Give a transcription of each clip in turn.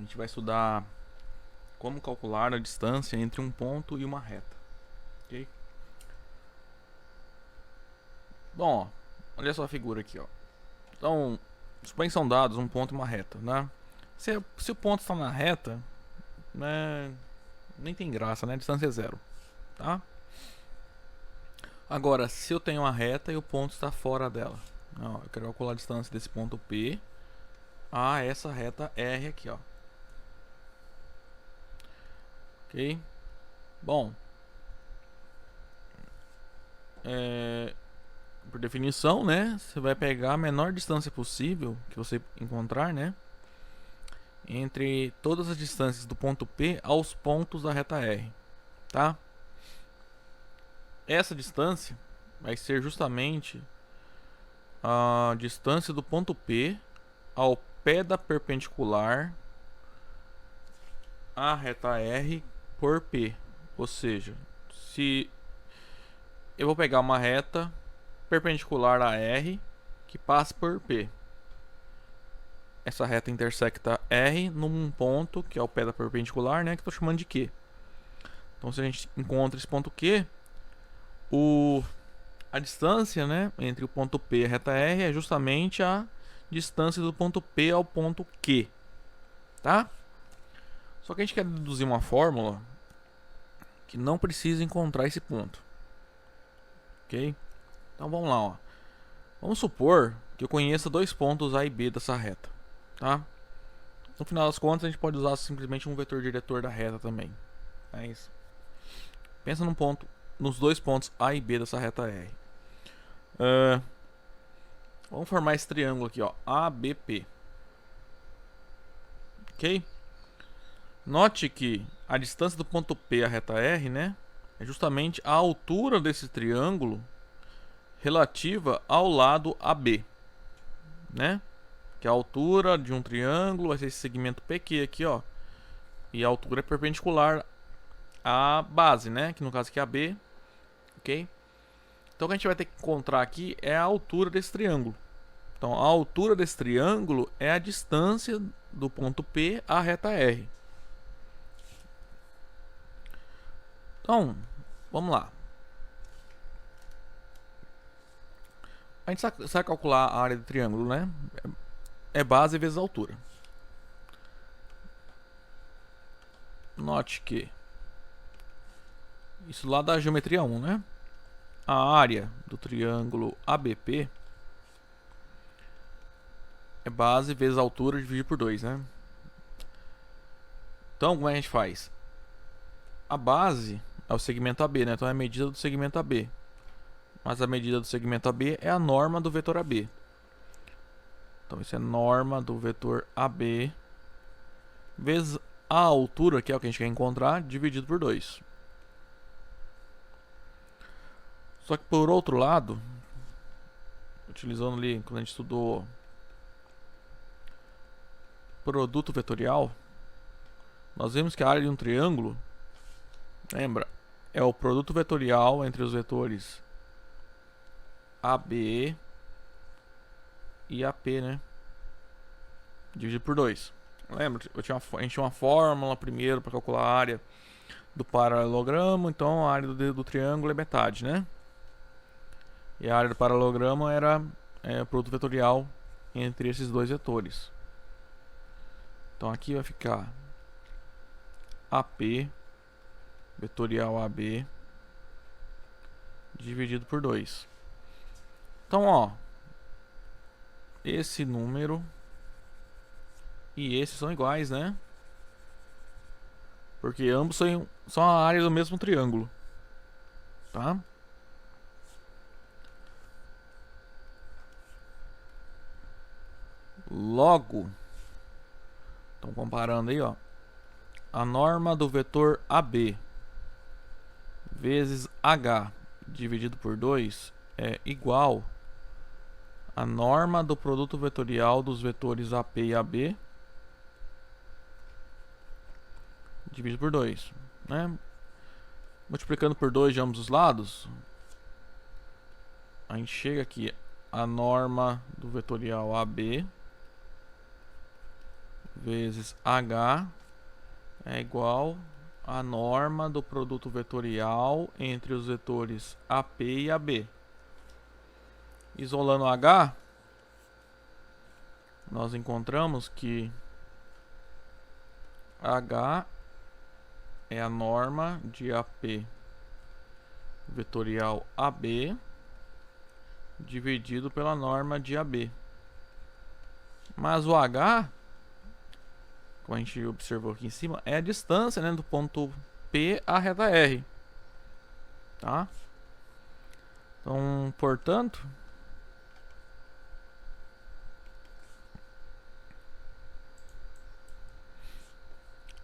gente vai estudar como calcular a distância entre um ponto e uma reta. Ok? Bom, ó, olha só a figura aqui, ó. Então, suponha que são dados um ponto e uma reta, né? Se o ponto está na reta, né, nem tem graça, né? A distância é zero, tá? Agora, se eu tenho uma reta e o ponto está fora dela, ó, eu quero calcular a distância desse ponto P a essa reta R aqui, ó. Ok? Bom, por definição, né, você vai pegar a menor distância possível que você encontrar, né, entre todas as distâncias do ponto P aos pontos da reta R, tá? Essa distância vai ser justamente a distância do ponto P ao pé da perpendicular à reta R por P. Ou seja, se eu vou pegar uma reta perpendicular a R que passa por P. Essa reta intersecta R num ponto que é o pé da perpendicular, né, que estou chamando de Q. Então, se a gente encontra esse ponto Q, a distância, né, entre o ponto P e a reta R é justamente a distância do ponto P ao ponto Q, tá? Só que a gente quer deduzir uma fórmula que não precisa encontrar esse ponto, ok? Então vamos lá, ó. Vamos supor que eu conheça dois pontos A e B dessa reta, tá? No final das contas, a gente pode usar simplesmente um vetor diretor da reta também. Mas pensa nos dois pontos A e B dessa reta R. Vamos formar esse triângulo aqui, ó, ABP. Ok? Note que a distância do ponto P à reta R, né, é justamente a altura desse triângulo relativa ao lado AB, né? Que a altura de um triângulo vai ser esse segmento PQ aqui, ó. E a altura é perpendicular à base, né? Que no caso aqui é AB, ok? Então o que a gente vai ter que encontrar aqui é a altura desse triângulo. Então a altura desse triângulo é a distância do ponto P à reta R. Então, vamos lá. A gente sabe calcular a área do triângulo, né? É base vezes altura. Note que isso lá da geometria 1, né? A área do triângulo ABP é base vezes altura dividido por 2, né? Então, como é que a gente faz? A base é o segmento AB, né? Então é a medida do segmento AB. Mas a medida do segmento AB é a norma do vetor AB. Então isso é norma do vetor AB vezes a altura, que é o que a gente quer encontrar, dividido por 2. Só que por outro lado, utilizando ali quando a gente estudou produto vetorial, nós vimos que a área de um triângulo, lembra, é o produto vetorial entre os vetores AB e AP, né? Dividido por 2. Lembra? A gente tinha uma fórmula primeiro para calcular a área do paralelogramo, então a área do triângulo é metade, né? E a área do paralelogramo era o produto vetorial entre esses dois vetores. Então aqui vai ficar AP vetorial AB dividido por 2. Então, ó, esse número e esse são iguais, né? Porque ambos são a área do mesmo triângulo, tá? Logo, então comparando aí, ó, a norma do vetor AB vezes H dividido por 2 é igual a norma do produto vetorial dos vetores AP e AB dividido por 2, né? Multiplicando por 2 de ambos os lados, a gente chega aqui a norma do vetorial AB vezes H é igual à norma do produto vetorial entre os vetores AP e AB. Isolando H, nós encontramos que H é a norma de AP vetorial AB dividido pela norma de AB. Mas o H, como a gente observou aqui em cima, é a distância, né, do ponto P à reta R. Tá? Então, portanto,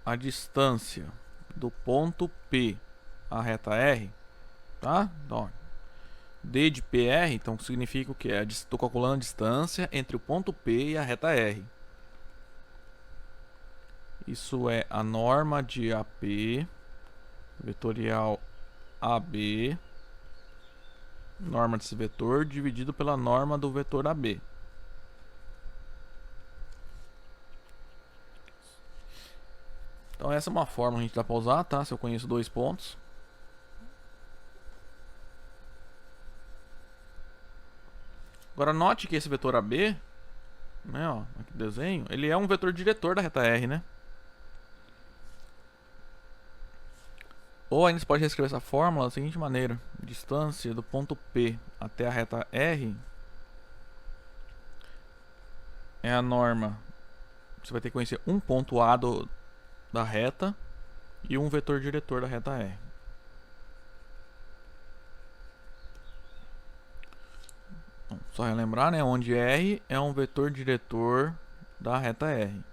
a distância do ponto P à reta R, tá? Então, D de PR, então significa o que? Estou calculando a distância entre o ponto P e a reta R. Isso é a norma de AP vetorial AB, norma desse vetor, dividido pela norma do vetor AB. Então essa é uma fórmula que a gente dá para usar, tá? Se eu conheço dois pontos. Agora note que esse vetor AB, né, ó, aqui no desenho, ele é um vetor diretor da reta R, né? Ou ainda você pode reescrever essa fórmula da seguinte maneira: distância do ponto P até a reta R é a norma. Você vai ter que conhecer um ponto A da reta e um vetor diretor da reta R. Bom, só relembrar, né, onde R é um vetor diretor da reta R.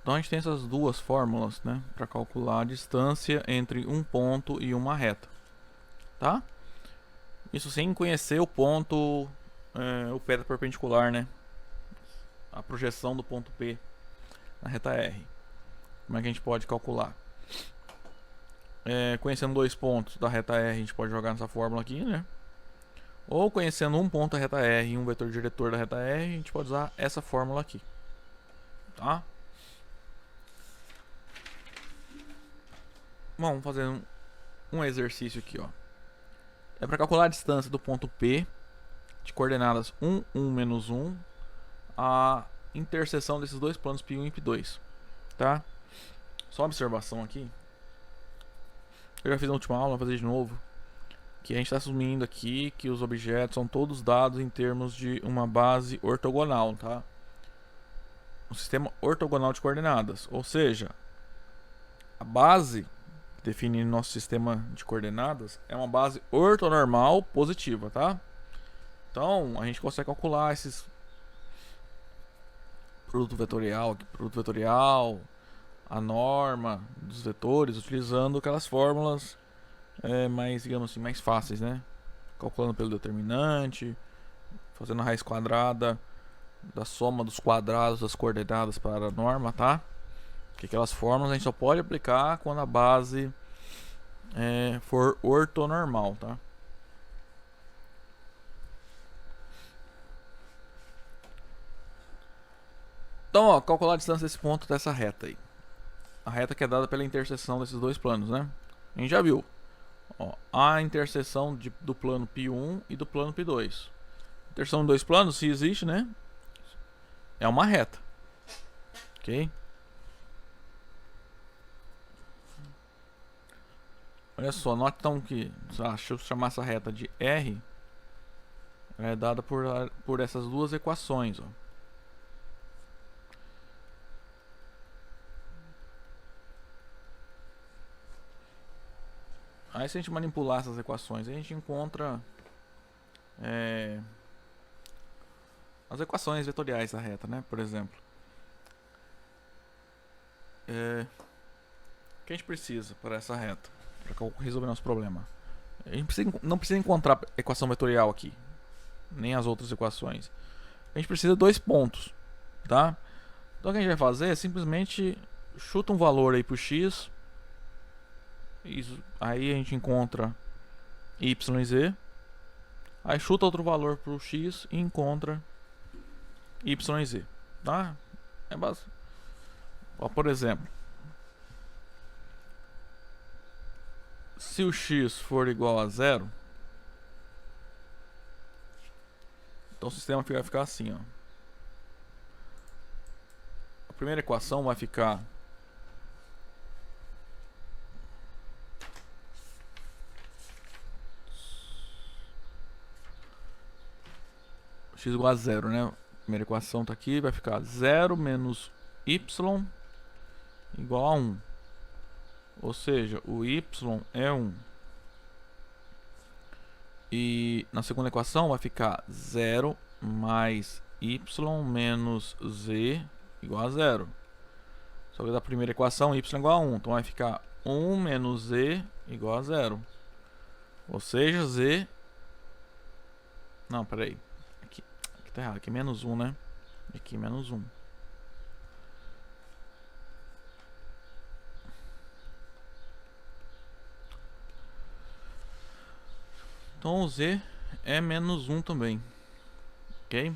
Então a gente tem essas duas fórmulas, né, para calcular a distância entre um ponto e uma reta, tá? Isso sem conhecer o ponto, o P da perpendicular, né? A projeção do ponto P na reta R. Como é que a gente pode calcular? Conhecendo dois pontos da reta R, a gente pode jogar nessa fórmula aqui, né? Ou conhecendo um ponto da reta R e um vetor diretor da reta R, a gente pode usar essa fórmula aqui, tá? Vamos fazer um exercício aqui, ó. É para calcular a distância do ponto P de coordenadas 1, 1, menos 1 a interseção desses dois planos π1 e π2, tá? Só uma observação aqui. Eu já fiz na última aula, vou fazer de novo. Que a gente está assumindo aqui que os objetos são todos dados em termos de uma base ortogonal, tá? Um sistema ortogonal de coordenadas, ou seja, a base definindo nosso sistema de coordenadas é uma base ortonormal positiva, tá? Então a gente consegue calcular esses produto vetorial, a norma dos vetores, utilizando aquelas fórmulas mais, digamos assim, mais fáceis, né? Calculando pelo determinante, fazendo a raiz quadrada da soma dos quadrados das coordenadas para a norma, tá? Que aquelas fórmulas a gente só pode aplicar quando a base for ortonormal, tá? Então, ó, calcular a distância desse ponto dessa reta aí. A reta que é dada pela interseção desses dois planos, né? A gente já viu. Ó, a interseção do plano π1 e do plano π2. Interseção de dois planos, se existe, né? É uma reta. Ok? Olha só, note então que, se eu chamar essa reta de R, ela é dada por essas duas equações, ó. Aí se a gente manipular essas equações, a gente encontra as equações vetoriais da reta, né? Por exemplo, o que a gente precisa para essa reta, para resolver nosso problema? A gente não precisa encontrar a equação vetorial aqui, nem as outras equações. A gente precisa de dois pontos, tá? Então o que a gente vai fazer é simplesmente chuta um valor aí para o x Isso, aí a gente encontra y e z. Aí chuta outro valor pro x e encontra y e z. Tá? É básico. Ó, por exemplo, se o x for igual a zero, então o sistema vai ficar assim, ó. A primeira equação vai ficar x igual a zero, né? A primeira equação tá aqui, vai ficar 0 menos y igual a 1. Ou seja, o y é 1. E na segunda equação vai ficar 0 mais y menos z igual a 0. Só que da primeira equação y é igual a 1. Então vai ficar 1 menos z igual a 0. Ou seja, z... Não, peraí. Aqui tá errado. Aqui é menos 1, né? Aqui menos 1. Então o z é menos 1 também. Ok?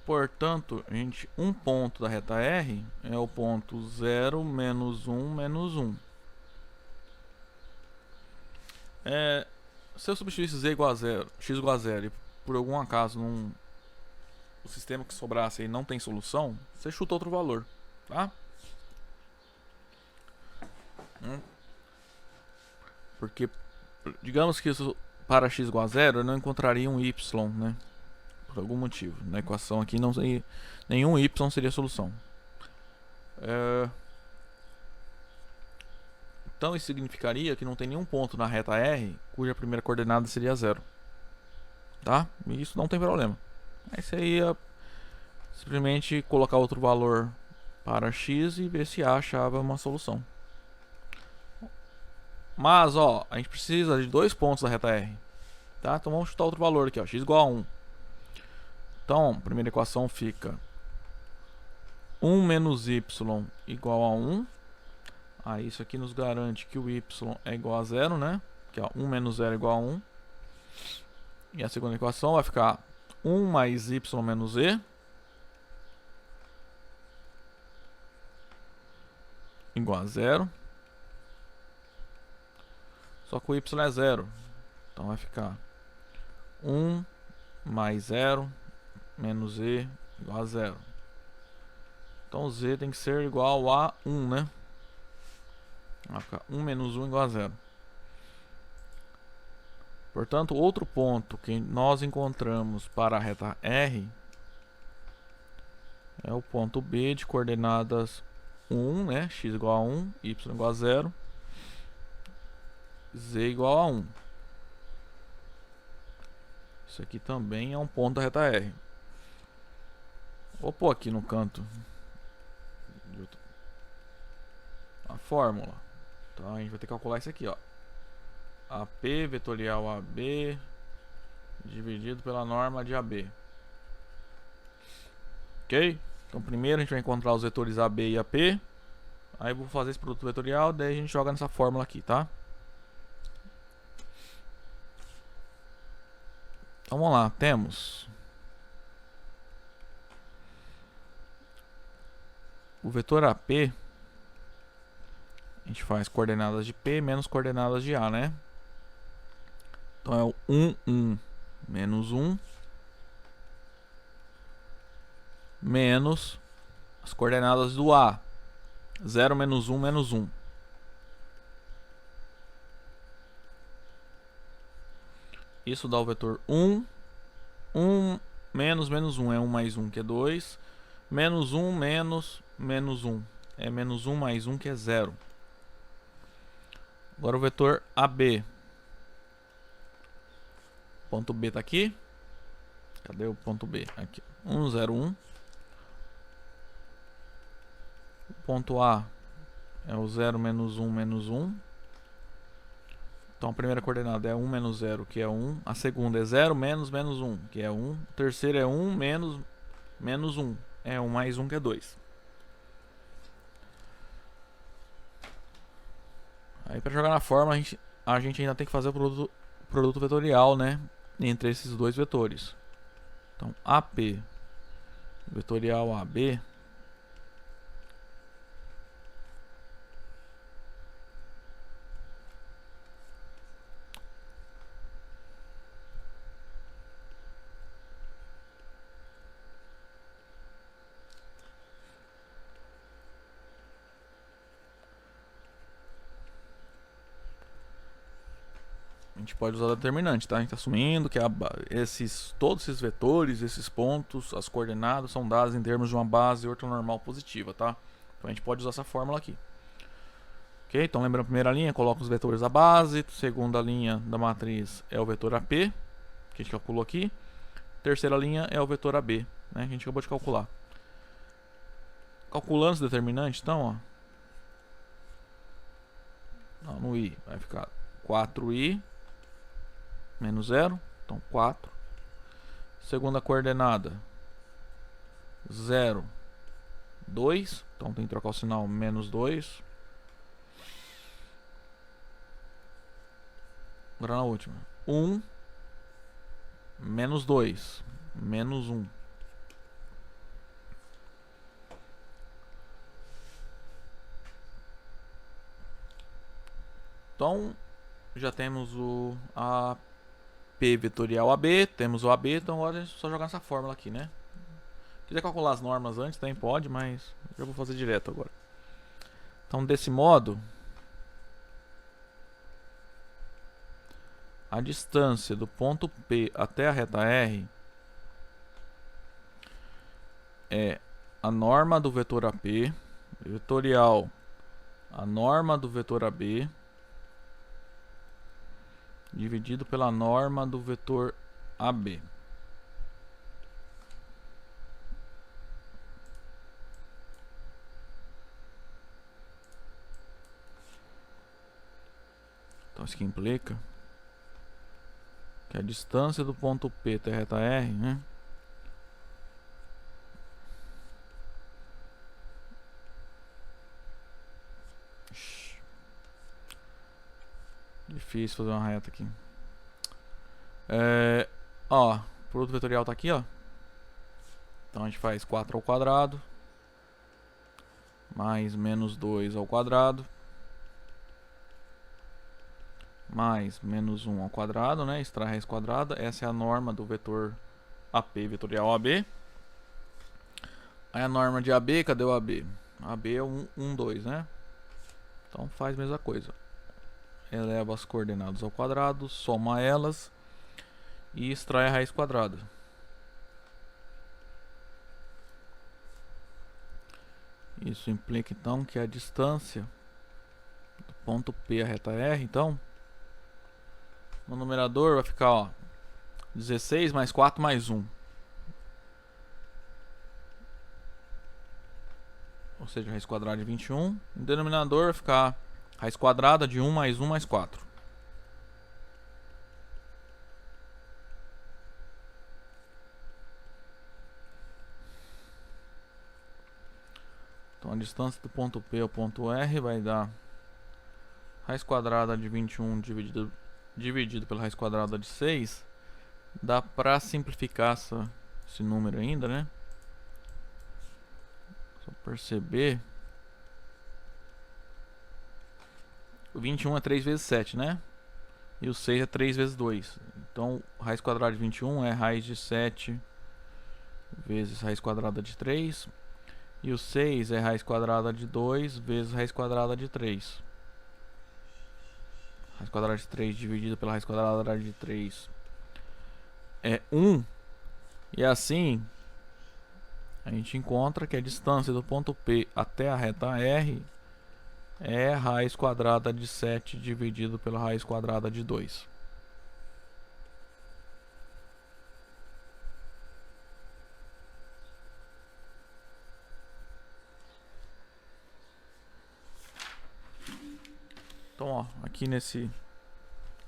Portanto, gente, um ponto da reta R é o ponto 0, menos 1, menos 1. Se eu substituísse z igual a 0, x igual a 0 e por algum acaso o sistema que sobrasse aí não tem solução, você chuta outro valor, tá? Porque, digamos que isso para x igual a 0, eu não encontraria um y, né? Por algum motivo. Na equação aqui não seria, nenhum y seria a solução. Então isso significaria que não tem nenhum ponto na reta R cuja primeira coordenada seria 0. Tá? E isso não tem problema. Aí você ia simplesmente colocar outro valor para x e ver se achava uma solução. Mas, ó, a gente precisa de 2 pontos da reta R. Tá? Então vamos chutar outro valor aqui, ó, x igual a 1. Então, a primeira equação fica 1 menos y igual a 1. Aí isso aqui nos garante que o y é igual a 0, né? Que é 1 menos 0 é igual a 1. E a segunda equação vai ficar 1 mais y menos z igual a 0. Só que o y é 0. Então vai ficar 1 mais 0 menos z igual a 0. Então z tem que ser igual a 1, né? Vai ficar 1 menos 1 igual a 0. Portanto, outro ponto que nós encontramos para a reta R é o ponto B de coordenadas 1, né? X igual a 1, y igual a 0, z igual a 1. Isso aqui também é um ponto da reta R. Vou pôr aqui no canto a fórmula. Então a gente vai ter que calcular isso aqui, ó. AP vetorial AB dividido pela norma de AB. Ok? Então primeiro a gente vai encontrar os vetores AB e AP. Aí eu vou fazer esse produto vetorial, daí a gente joga nessa fórmula aqui, tá? Então vamos lá, temos o vetor AP. A gente faz coordenadas de P menos coordenadas de A, né? Então é o 1, 1, menos 1, menos as coordenadas do A, 0, menos 1, menos 1. Isso dá o vetor 1, 1, menos, menos 1, é 1 mais 1, que é 2, menos 1, menos, menos 1, é menos 1 mais 1, que é 0. Agora o vetor AB. Ponto B tá aqui. Cadê o ponto B? Aqui. 1, 0, 1. O ponto A é o 0, menos 1, menos 1. Então a primeira coordenada é 1 menos 0, que é 1. A segunda é 0 menos menos 1, que é 1. A terceira é 1 menos menos 1. É 1 mais 1, que é 2. Aí para jogar na fórmula a gente ainda tem que fazer o produto vetorial, né, entre esses dois vetores. Então AP vetorial AB a gente pode usar determinante, tá? A gente está assumindo que todos esses vetores, esses pontos, as coordenadas são dadas em termos de uma base ortonormal positiva, tá? Então a gente pode usar essa fórmula aqui. Ok? Então lembrando a primeira linha, coloca os vetores da base. Segunda linha da matriz é o vetor AP, que a gente calculou aqui. Terceira linha é o vetor AB, né? Que a gente acabou de calcular. Calculando esse determinante, então, ó. Não, no I vai ficar 4i menos 0, então 4. Segunda coordenada 0, 2, então tem que trocar o sinal menos 2. Agora na última, 1 menos 2, menos 1. Então já temos o AP vetorial AB, temos o AB, então agora é só jogar essa fórmula aqui, né? Se quiser calcular as normas antes, também pode, mas eu vou fazer direto agora. Então desse modo, a distância do ponto P até a reta R é a norma do vetor AP, vetorial a norma do vetor AB, dividido pela norma do vetor AB. Então isso aqui implica que a distância do ponto P até a reta R, né, difícil fazer uma reta aqui. Ó, o produto vetorial tá aqui, ó. Então a gente faz 4 ao quadrado mais menos 2 ao quadrado mais menos 1 ao quadrado, né? Extrai a raiz quadrada. Essa é a norma do vetor AP vetorial AB. Aí a norma de AB, cadê o AB? AB é 1, 2, né? Então faz a mesma coisa. Eleva as coordenadas ao quadrado, soma elas e extrai a raiz quadrada. Isso implica então que a distância do ponto P à reta R, então, no numerador vai ficar, ó, 16 mais 4 mais 1. Ou seja, raiz quadrada de 21. No denominador vai ficar raiz quadrada de 1 mais 1 mais 4. Então a distância do ponto P ao ponto R vai dar raiz quadrada de 21 dividido pela raiz quadrada de 6. Dá para simplificar esse número ainda, né? Só perceber. O 21 é 3 vezes 7, né? E o 6 é 3 vezes 2. Então, raiz quadrada de 21 é raiz de 7 vezes raiz quadrada de 3. E o 6 é raiz quadrada de 2 vezes raiz quadrada de 3. Raiz quadrada de 3 dividido pela raiz quadrada de 3 é 1. E assim, a gente encontra que a distância do ponto P até a reta R é raiz quadrada de 7 dividido pela raiz quadrada de 2. Então, ó, aqui nesse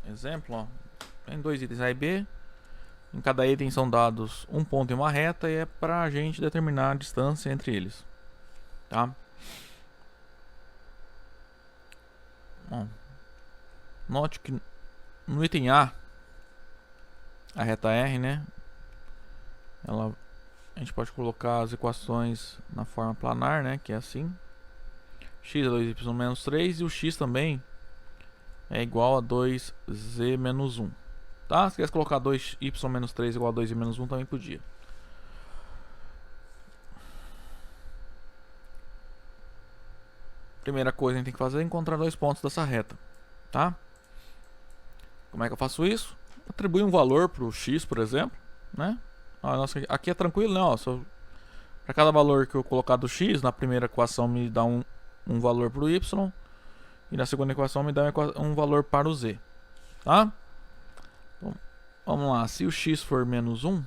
exemplo, ó, tem dois itens A e B. Em cada item são dados um ponto e uma reta e é para a gente determinar a distância entre eles, tá? Bom, Note que no item A reta R, né? A gente pode colocar as equações na forma planar, né? Que é assim. X é 2y menos 3 e o x também é igual a 2z menos 1. Tá? Se quisesse colocar 2y menos 3 igual a 2y menos 1 também podia. Primeira coisa que a gente tem que fazer é encontrar dois pontos dessa reta. Tá? Como é que eu faço isso? Atribuir um valor para o x, por exemplo, né? Nossa, aqui é tranquilo, né? Para cada valor que eu colocar do x, na primeira equação me dá um valor para o y, e na segunda equação me dá um valor para o z. Tá? Então, vamos lá. Se o x for menos 1,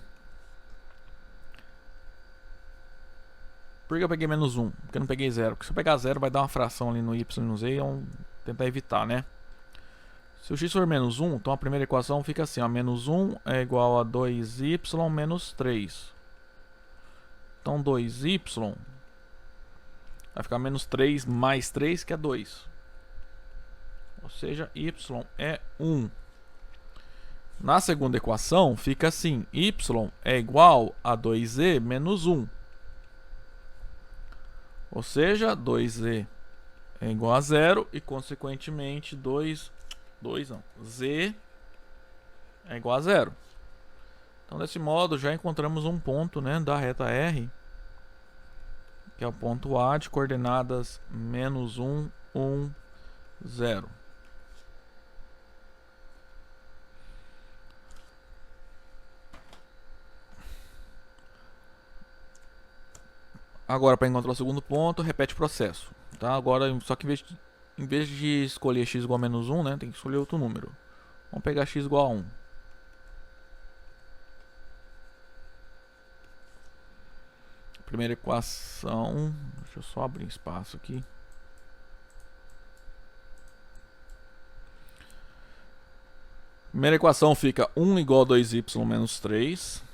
por que eu peguei menos 1? Porque eu não peguei 0. Porque se eu pegar 0 vai dar uma fração ali no y e no z, então tentar evitar, né? Se o x for menos 1, então a primeira equação fica assim, ó, menos 1 é igual a 2y menos 3. Então 2y vai ficar menos 3 mais 3, que é 2. Ou seja, y é 1. Na segunda equação fica assim, y é igual a 2z menos 1. Ou seja, 2z é igual a 0 e, consequentemente, z é igual a 0. Então, desse modo, já encontramos um ponto, né, da reta R, que é o ponto A de coordenadas menos 1, 1, 0. Agora, para encontrar o segundo ponto, repete o processo. Tá? Agora, só que em vez de escolher x igual a menos 1, né, tem que escolher outro número. Vamos pegar x igual a 1. Primeira equação, deixa eu só abrir espaço aqui. Primeira equação fica 1 igual a 2y menos 3.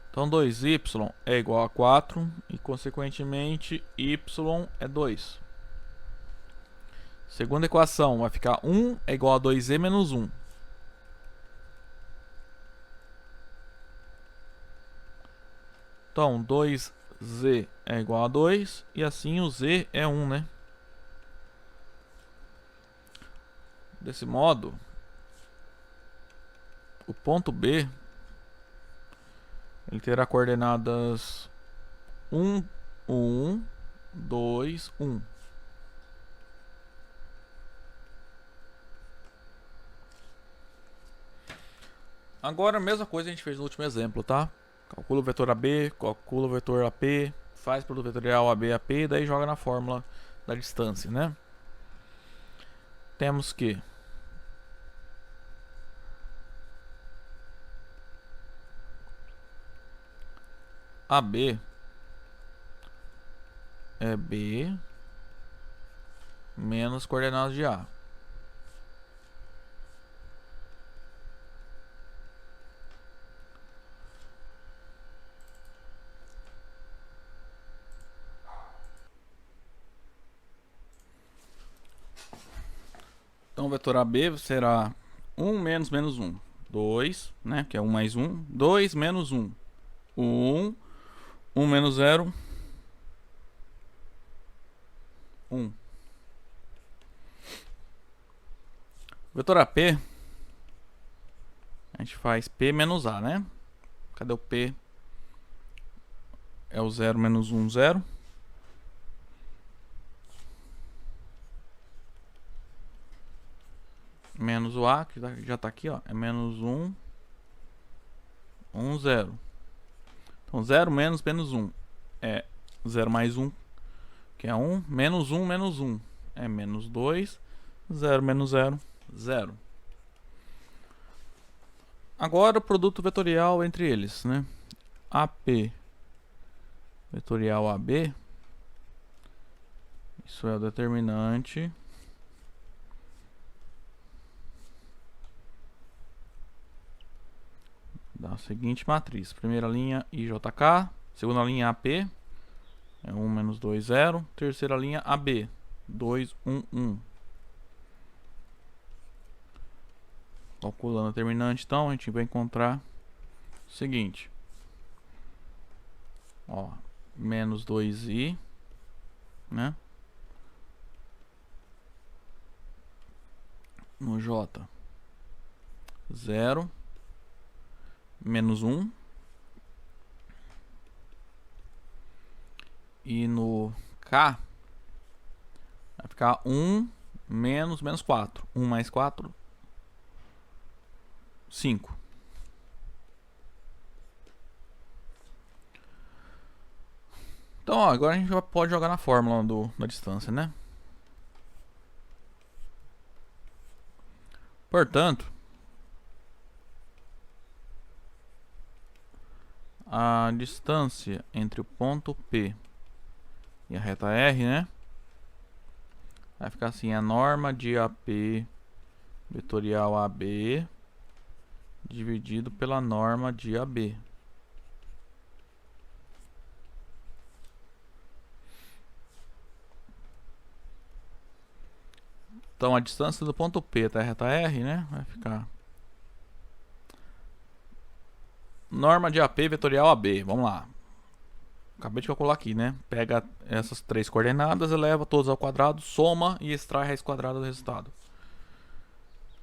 Então 2y é igual a 4 e, consequentemente, y é 2. Segunda equação vai ficar 1 é igual a 2z menos 1. Então 2z é igual a 2 e assim o z é 1, né? Desse modo, o ponto B ele terá coordenadas 1, 1, 2, 1. Agora a mesma coisa a gente fez no último exemplo, tá? Calcula o vetor AB, calcula o vetor AP, faz produto vetorial AB, AP, e daí joga na fórmula da distância, né? Temos que AB é B menos coordenadas de A. Então o vetor AB será 1 menos menos 1. 2, né? Que é 1 mais 1. 2 menos 1. 1. 1 menos 0. 1. Vetor AP, a gente faz P menos A, né? Cadê o P? É o 0 menos 1, 0. Menos o A, que já está aqui, ó. É menos 1, 1, 0. Então 0 menos menos 1 é 0 mais 1, que é 1. Menos 1 menos 1 é menos 2. 0 menos 0, 0. Agora o produto vetorial entre eles, né? AP vetorial AB, isso é o determinante da seguinte matriz: primeira linha IJK, segunda linha AP, É 1, menos 2, 0. Terceira linha, AB. 2, 1, 1. Calculando a terminante, então, a gente vai encontrar o seguinte. Ó, menos 2i, né? No J, 0, menos 1. E no K, vai ficar 1 menos 4. 1 mais 4, 5. Então, ó, agora a gente já pode jogar na fórmula da distância, né? Portanto, a distância entre o ponto P e a reta R, né? Vai ficar assim, a norma de AP vetorial AB dividido pela norma de AB. Então a distância do ponto P até a reta R, né? Vai ficar norma de AP vetorial AB. Vamos lá. Acabei de calcular aqui, né? Pega essas três coordenadas, eleva todas ao quadrado, soma e extrai a raiz quadrada do resultado.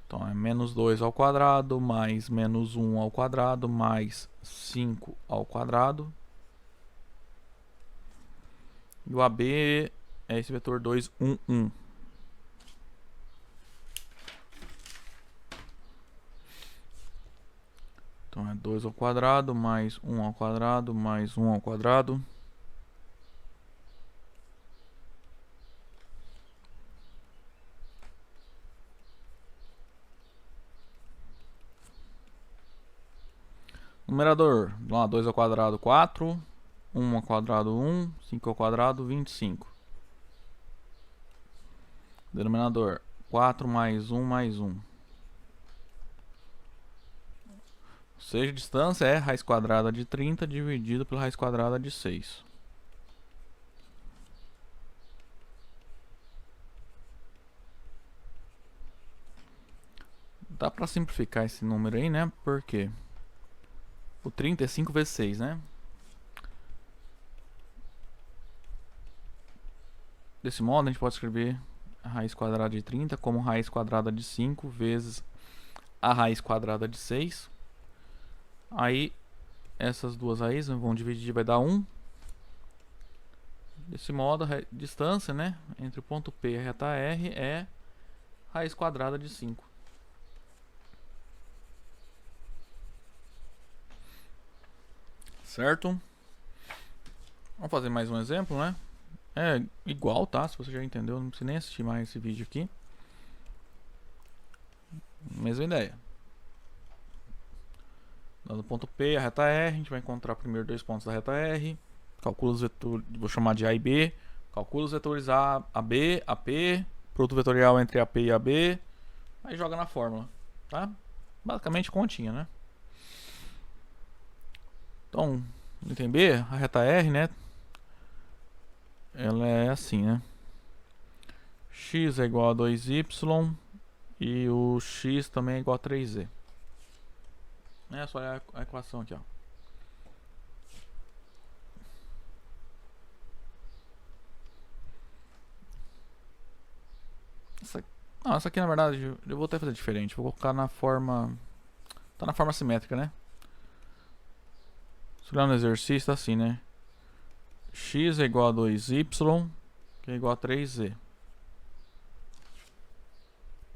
Então é menos 2 ao quadrado, mais menos 1 ao quadrado, mais 5 ao quadrado. E o AB é esse vetor 2, 1, 1. Então é 2 ao quadrado, mais 1 ao quadrado, mais 1 ao quadrado. Numerador, vamos lá, 2 ao quadrado, 4. 1 ao quadrado, 1. 5 ao quadrado, 25. Denominador, 4 mais 1 mais 1. Ou seja, a distância é raiz quadrada de 30 dividido pela raiz quadrada de 6. Dá para simplificar esse número aí, né? Porque o 30 é 5 vezes 6, né? Desse modo, a gente pode escrever a raiz quadrada de 30 como raiz quadrada de 5 vezes a raiz quadrada de 6. Aí, essas duas raízes vão dividir, vai dar 1. Desse modo, a distância, né, entre o ponto P e a reta R é raiz quadrada de 5. Certo? Vamos fazer mais um exemplo, né? É igual, tá? Se você já entendeu, não precisa nem assistir mais esse vídeo aqui. Mesma ideia. Dando o ponto P, a reta R, a gente vai encontrar primeiro dois pontos da reta R. Calcula os vetores, vou chamar de A e B. Calcula os vetores A, AB, AP, produto vetorial entre AP e AB. Aí joga na fórmula, tá? Basicamente continha, né? Então, no item B, a reta R, né? Ela é assim, né? X é igual a 2y e o x também é igual a 3z. É só olhar a equação aqui, ó. Essa aqui na verdade eu vou até fazer diferente. Vou colocar na forma. Tá na forma simétrica, né? Se olhar no exercício, tá assim, né? X é igual a 2y, que é igual a 3z.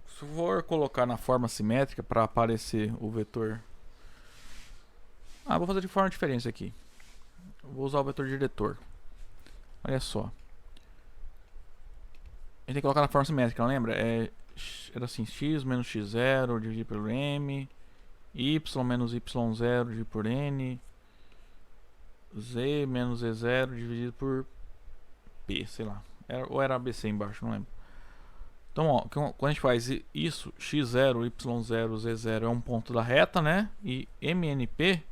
Se for colocar na forma simétrica para aparecer o vetor. Vou fazer de forma diferente isso aqui. Vou usar o vetor diretor. Olha só. A gente tem que colocar na forma simétrica, lembra? Era assim, x menos x0 dividido pelo m, y menos y0 dividido por n, z menos z0 dividido por p, sei lá. Ou era ABC embaixo, não lembro. Então, ó, quando a gente faz isso, x0, y0, z0 é um ponto da reta, né? E MNP,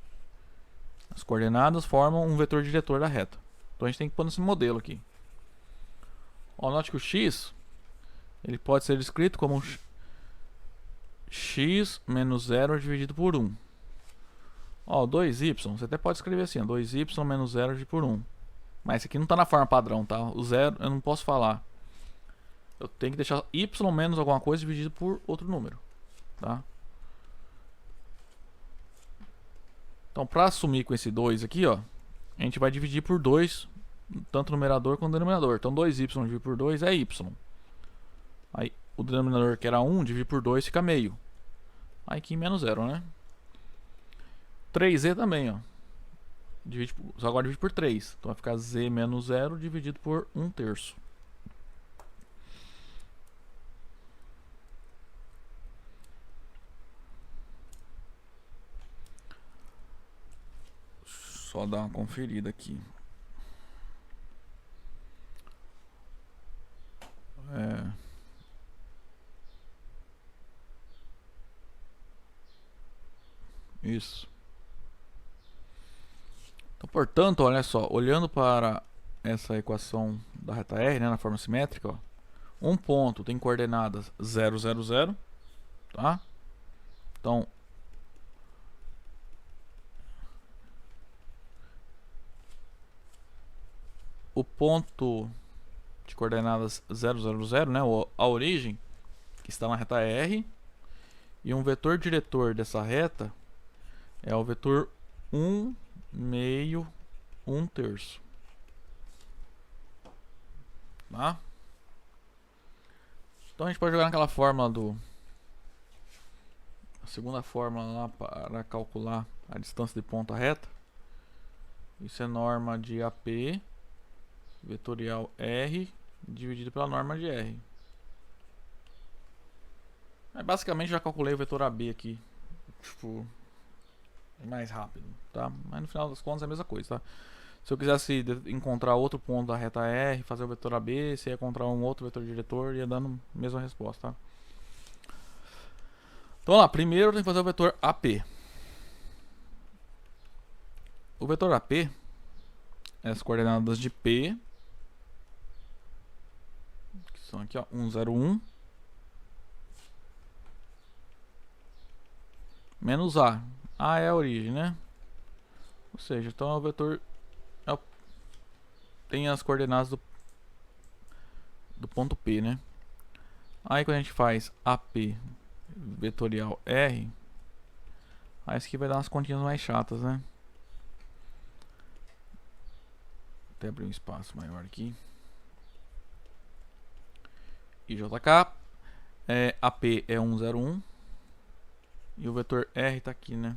as coordenadas, formam um vetor diretor da reta. Então a gente tem que pôr nesse modelo aqui. Ó, note que o x ele pode ser escrito como x menos 0 dividido por 1. Ó, 2y, você até pode escrever assim, ó, 2y menos 0 dividido por 1. Mas isso aqui não está na forma padrão, tá? O 0 eu não posso falar. Eu tenho que deixar y menos alguma coisa dividido por outro número, tá? Então, para assumir com esse 2 aqui, ó, a gente vai dividir por 2, tanto o numerador quanto o denominador. Então, 2y dividido por 2 é y. Aí, o denominador que era 1, dividir por 2 fica meio. Aí, aqui menos 0, né? 3z também, ó. Só agora divide por 3. Então, vai ficar z menos 0 dividido por 1/3. Só dar uma conferida aqui. Isso. Então, portanto, olha só, olhando para essa equação da reta R, né, na forma simétrica, ó, um ponto tem coordenadas 0, 0, 0, tá? Então, o ponto de coordenadas 0, 0, 0, né, a origem, que está na reta R, e um vetor diretor dessa reta é o vetor 1, meio, 1/3. Tá? Então a gente pode jogar naquela fórmula a segunda fórmula lá para calcular a distância de ponta reta. Isso é norma de AP vetorial R dividido pela norma de R. Basicamente já calculei o vetor AB aqui, tipo, é mais rápido, tá? Mas no final das contas é a mesma coisa, tá? Se eu quisesse encontrar outro ponto da reta R, fazer o vetor AB, você ia encontrar um outro vetor diretor e ia dando a mesma resposta, tá? Então vamos lá, primeiro eu tenho que fazer o vetor AP. O vetor AP é as coordenadas de P, que são aqui, ó, 1, 0, 1, menos A. A é a origem, né? Ou seja, então é o vetor... tem as coordenadas do ponto P, né? Aí quando a gente faz AP vetorial R, aí isso aqui vai dar umas continhas mais chatas, né? Até abrir um espaço maior aqui. IJK, AP é 1, 0, 1. E o vetor R tá aqui, né?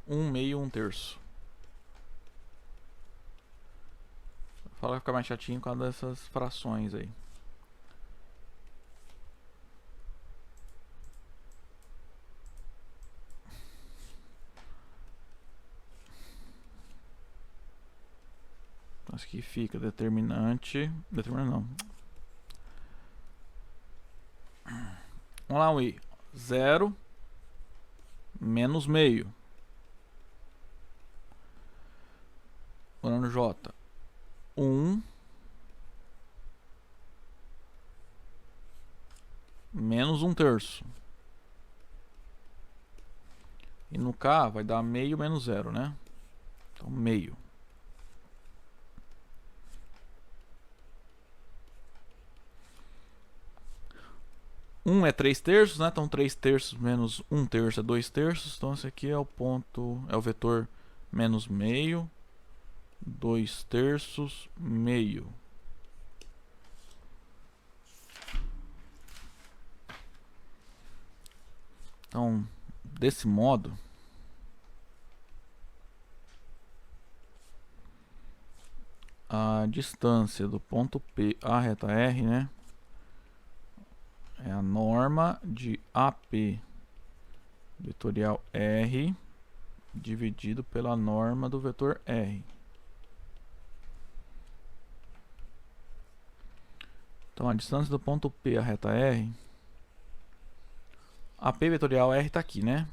1 meio, 1/3. Fala que fica mais chatinho por causa dessas frações aí. Então, isso aqui fica determinante. Determinante não. Vamos lá, o I. 0 menos meio. Agora no J. 1 menos 1/3. E no K vai dar meio menos 0, né? Então meio. Um é 3/3, né? Então 3/3 menos 1/3 é 2/3. Então esse aqui é o ponto, é o vetor menos meio, 2/3, meio. Então, desse modo, a distância do ponto P à reta R, né, é a norma de AP vetorial R dividido pela norma do vetor R. Então, a distância do ponto P à reta R, AP vetorial R está aqui, né?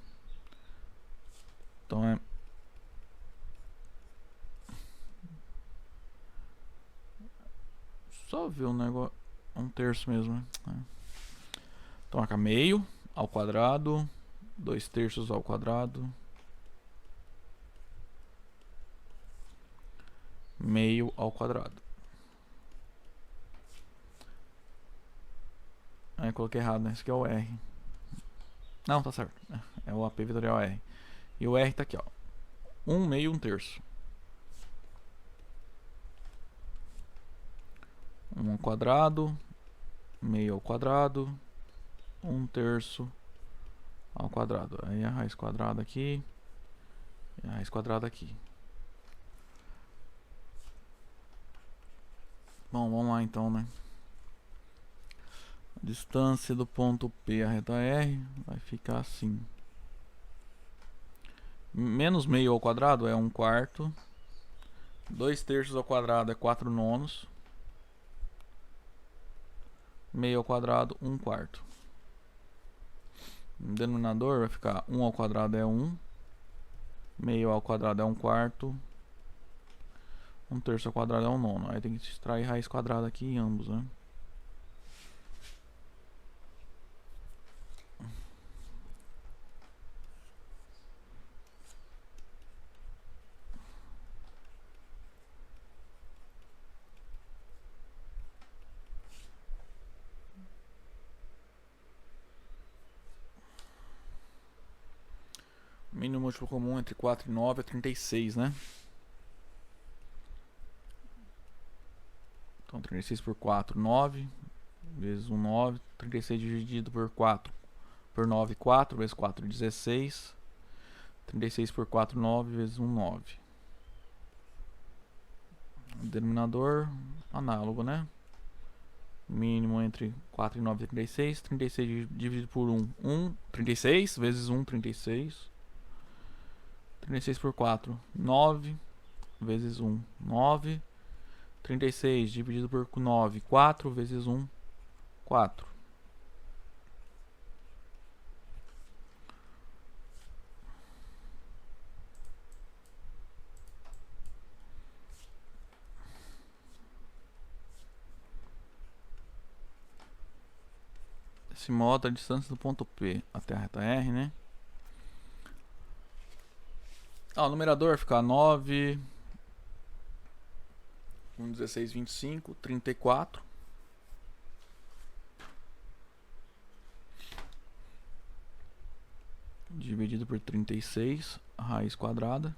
Então, só ver o negócio. 1/3 mesmo, né? Então marca meio ao quadrado, 2/3 ao quadrado, meio ao quadrado. Aí coloquei errado, né? Esse aqui é o R. Não, tá certo. É o AP vetorial R. E o R tá aqui, ó. 1 meio, 1/3. 1 ao quadrado, meio ao quadrado, 1/3 ao quadrado. Aí a raiz quadrada aqui e a raiz quadrada aqui. Bom, vamos lá então, né? A distância do ponto P à reta R vai ficar assim. Menos meio ao quadrado é 1/4. 2/3 ao quadrado é 4/9. Meio ao quadrado, 1/4. No denominador vai ficar 1 ao quadrado é 1. Meio ao quadrado é 1/4. 1/3 ao quadrado é 1/9. Aí tem que extrair raiz quadrada aqui em ambos, né? Mínimo múltiplo comum entre 4 e 9 é 36, né? Então 36 por 4, 9. Vezes 1, 9. 36 dividido por 4. Por 9, 4. Vezes 4, 16. 36 por 4, 9. Vezes 1, 9. Denominador análogo, né? Mínimo entre 4 e 9 é 36. 36 dividido por 1, 1. 36 vezes 1, 36. 36 por 4, 9. Vezes 1, 9. 36 dividido por 9, 4 vezes 1, 4. Desse modo, a distância do ponto P até a reta R, né? O numerador vai ficar 9, 1, 16, 25, 34. Dividido por 36, a raiz quadrada.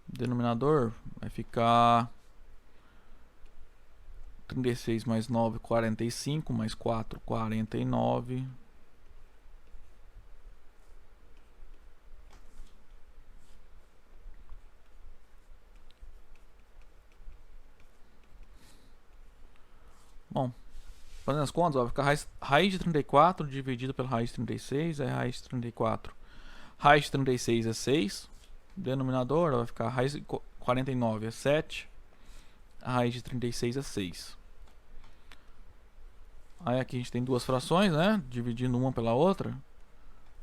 Denominador vai ficar 36 mais 9, 45, mais 4, 49. Bom, fazendo as contas, ó, vai ficar raiz de 34 dividido pela raiz de 36 é raiz de 34. Raiz de 36 é 6. Denominador vai ficar raiz de 49 é 7. A raiz de 36 é 6. Aí aqui a gente tem duas frações, né? Dividindo uma pela outra.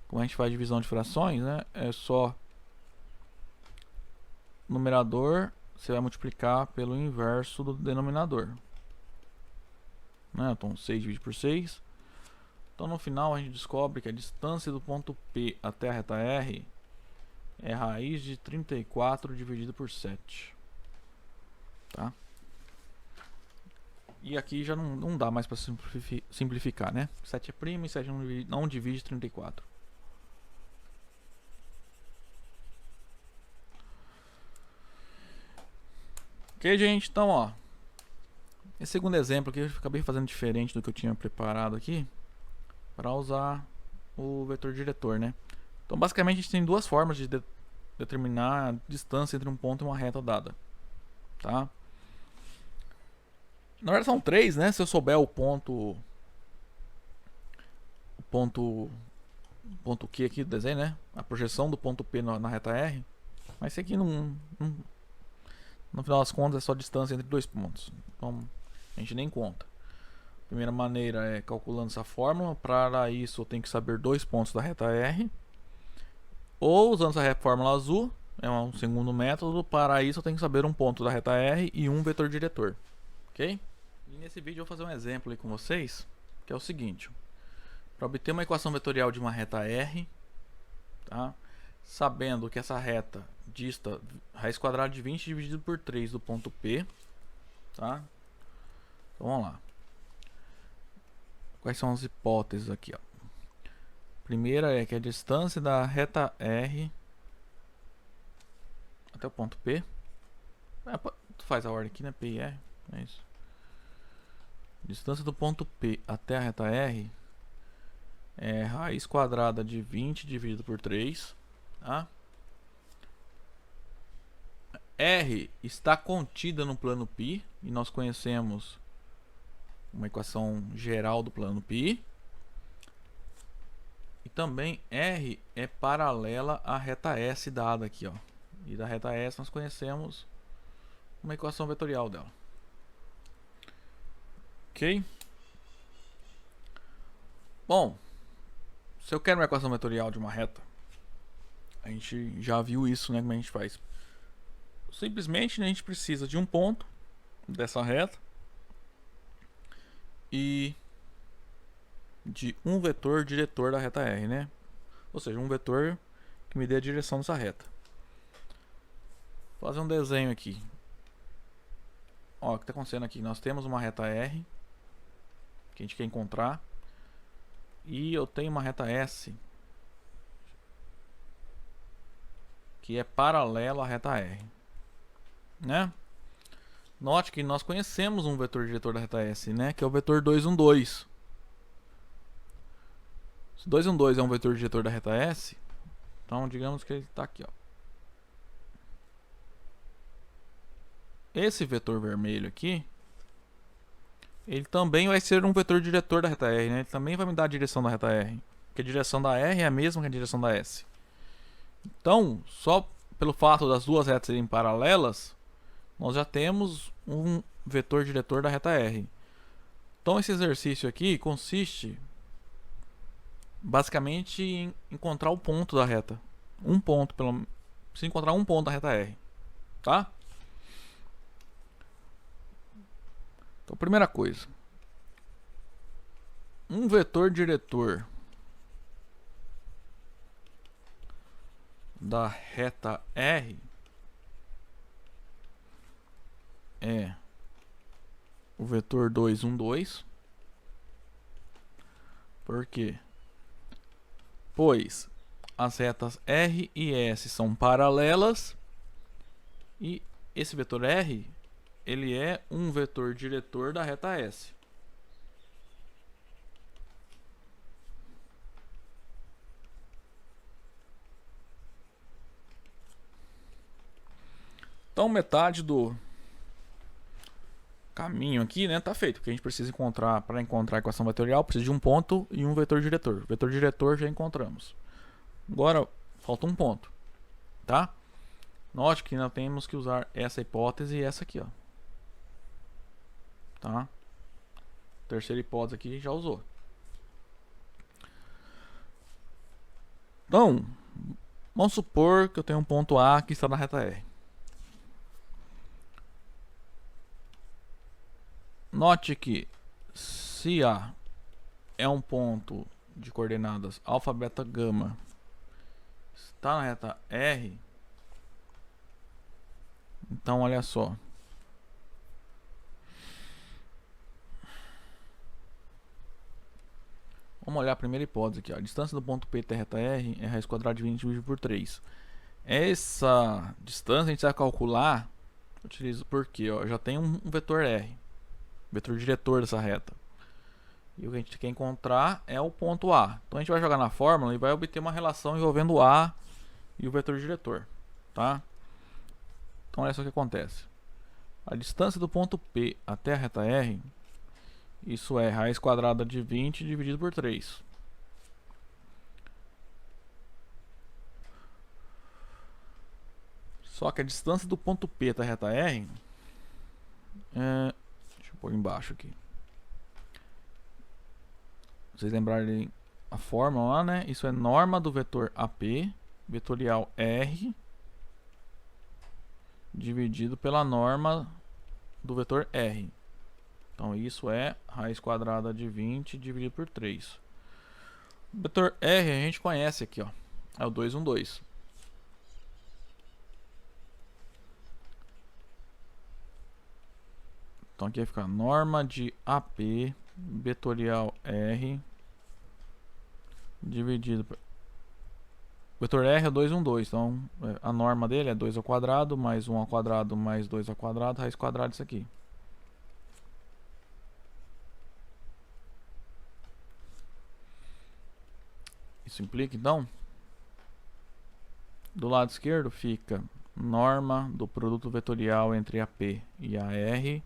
Como a gente faz divisão de frações, né? É só numerador, você vai multiplicar pelo inverso do denominador. Né? Então 6 dividido por 6. Então no final a gente descobre que a distância do ponto P até a reta R é raiz de 34 dividido por 7. Tá? E aqui já não dá mais para simplificar, né? 7 é primo e 7 não divide 34. Ok, gente? Então, ó. Esse segundo exemplo aqui eu acabei fazendo diferente do que eu tinha preparado aqui para usar o vetor diretor, né? Então, basicamente, a gente tem duas formas de determinar a distância entre um ponto e uma reta dada, tá? Na verdade são três, né? Se eu souber o ponto Q aqui do desenho, né? A projeção do ponto P na reta R. Mas esse aqui no final das contas é só a distância entre dois pontos. Então a gente nem conta. A primeira maneira é calculando essa fórmula. Para isso eu tenho que saber dois pontos da reta R. Ou usando essa fórmula azul, é um segundo método. Para isso eu tenho que saber um ponto da reta R e um vetor diretor. Ok? E nesse vídeo eu vou fazer um exemplo aí com vocês, que é o seguinte. Para obter uma equação vetorial de uma reta R, tá? Sabendo que essa reta dista raiz quadrada de 20 dividido por 3 do ponto P, tá? Então vamos lá. Quais são as hipóteses aqui, ó? Primeira é que a distância da reta R até o ponto P, tu faz a ordem aqui, né? P e R, é isso. Distância do ponto P até a reta R é raiz quadrada de 20 dividido por 3, tá? R está contida no plano π e nós conhecemos uma equação geral do plano π. E também R é paralela à reta S dada aqui, ó. E da reta S nós conhecemos uma equação vetorial dela. Ok? Bom, se eu quero uma equação vetorial de uma reta, a gente já viu isso, né? Como a gente faz. Simplesmente, né, a gente precisa de um ponto dessa reta e de um vetor diretor da reta R, né? Ou seja, um vetor que me dê a direção dessa reta. Vou fazer um desenho aqui. Ó, o que está acontecendo aqui? Nós temos uma reta R que a gente quer encontrar e eu tenho uma reta S que é paralela à reta R, né? Note que nós conhecemos um vetor diretor da reta S, né? Que é o vetor 2, 1, 2. Se 2, 1, 2 é um vetor diretor da reta S, então digamos que ele está aqui, ó. Esse vetor vermelho aqui, ele também vai ser um vetor diretor da reta R, né? Ele também vai me dar a direção da reta R, porque a direção da R é a mesma que a direção da S. Então, só pelo fato das duas retas serem paralelas, nós já temos um vetor diretor da reta R. Então esse exercício aqui consiste basicamente em encontrar o ponto da reta. Um ponto, precisa encontrar um ponto da reta R, tá? Então, primeira coisa, um vetor diretor da reta R é o vetor 2, 1, 2. Por quê? Pois as retas R e S são paralelas e esse vetor R, ele é um vetor diretor da reta S. Então metade do caminho aqui, né, tá feito. Porque a gente precisa encontrar, para encontrar a equação vetorial, precisa de um ponto e um vetor diretor. O vetor diretor já encontramos. Agora falta um ponto, tá? Note que nós temos que usar essa hipótese e essa aqui, ó. Tá? Terceira hipótese aqui já usou. Então, vamos supor que eu tenho um ponto A que está na reta R. Note que se A é um ponto de coordenadas alfa, beta, gama, está na reta R, então olha só. Vamos olhar a primeira hipótese aqui, ó. A distância do ponto P até a reta R é raiz quadrada de 20 dividido por 3. Essa distância a gente vai calcular, utilizo porque, ó, eu já tenho um vetor R, vetor diretor dessa reta. E o que a gente quer encontrar é o ponto A. Então a gente vai jogar na fórmula e vai obter uma relação envolvendo o A e o vetor diretor, tá? Então olha só o que acontece. A distância do ponto P até a reta R, isso é raiz quadrada de 20 dividido por 3. Só que a distância do ponto P até a reta R deixa eu pôr embaixo aqui. Vocês lembrarem a fórmula lá, né? Isso é norma do vetor AP, vetorial R, dividido pela norma do vetor R. Então isso é raiz quadrada de 20 dividido por 3. O vetor R a gente conhece aqui, ó. É o 2, 1, 2. Então aqui vai ficar norma de AP vetorial R dividido por... O vetor R é 2, 1, 2. Então a norma dele é 2 ao quadrado mais 1 ao quadrado mais 2 ao quadrado, raiz quadrada disso aqui. Isso implica, então, do lado esquerdo fica norma do produto vetorial entre AP e AR.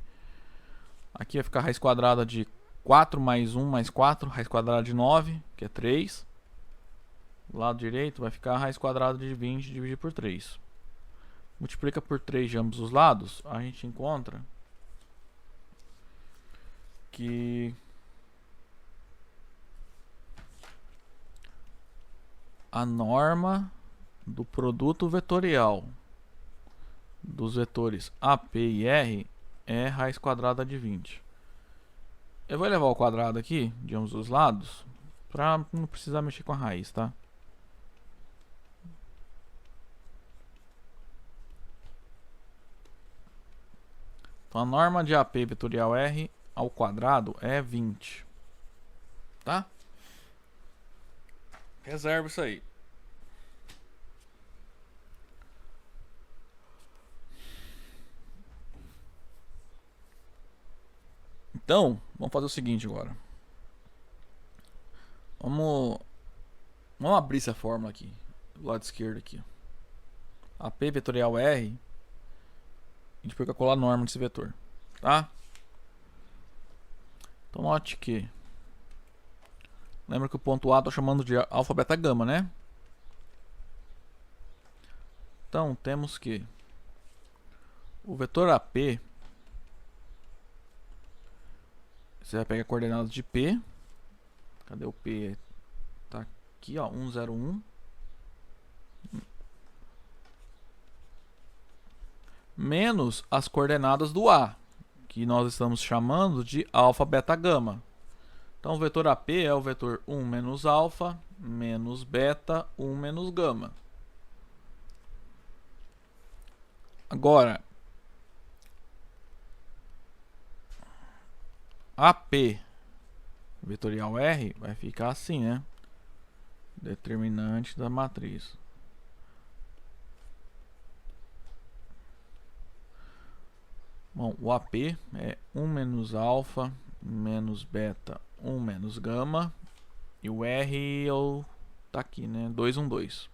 Aqui vai ficar raiz quadrada de 4 mais 1 mais 4, raiz quadrada de 9, que é 3. Do lado direito vai ficar a raiz quadrada de 20 dividido por 3. Multiplica por 3 de ambos os lados, a gente encontra que a norma do produto vetorial dos vetores AP e R é raiz quadrada de 20. Eu vou levar o quadrado aqui de ambos os lados para não precisar mexer com a raiz, tá? Então a norma de AP vetorial R ao quadrado é 20. Tá? Reserva isso aí. Então, vamos fazer o seguinte agora. Vamos abrir essa fórmula aqui, do lado esquerdo aqui. AP vetorial R, e depois calcular a norma desse vetor, tá? Então note que, lembra que o ponto A estou chamando de alfa, beta, gama, né? Então temos que o vetor AP, você vai pegar coordenadas de P. Cadê o P? Tá aqui, ó, 1, 0, 1. Menos as coordenadas do A, que nós estamos chamando de alfa, beta, gama. Então o vetor AP é o vetor 1 menos alfa, menos beta, 1 menos gama. Agora, AP vetorial R vai ficar assim, né? Determinante da matriz. Bom, o AP é 1 menos alfa, menos beta, 1 menos gama. E o R tá aqui, né? 2, 1, 2.